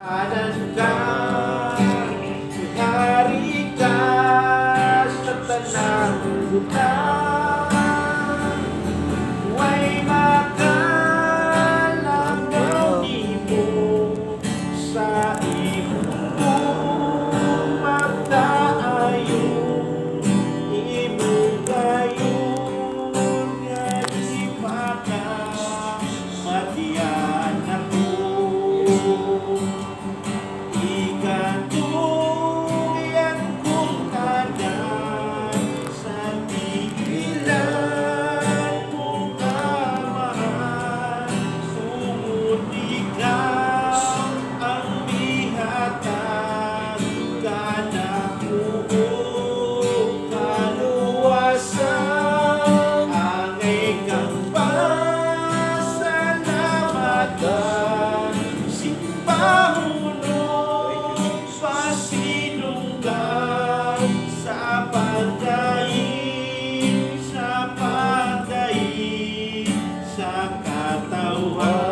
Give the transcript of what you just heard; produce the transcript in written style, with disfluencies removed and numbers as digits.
Anan ka, hari ka sa tanang butang. Huwag makalagaw nimo sa imong magdaayon. Imong gayon nga di pa ka matiyan ako. Ikatuyan kong tanan sa pigilan mong kamahal. Sumut ikaw ang mihatag kanako kaluwasan. Angay kang pasalamatan, simbahon pasinunggan sa pagdaig sa katawhan.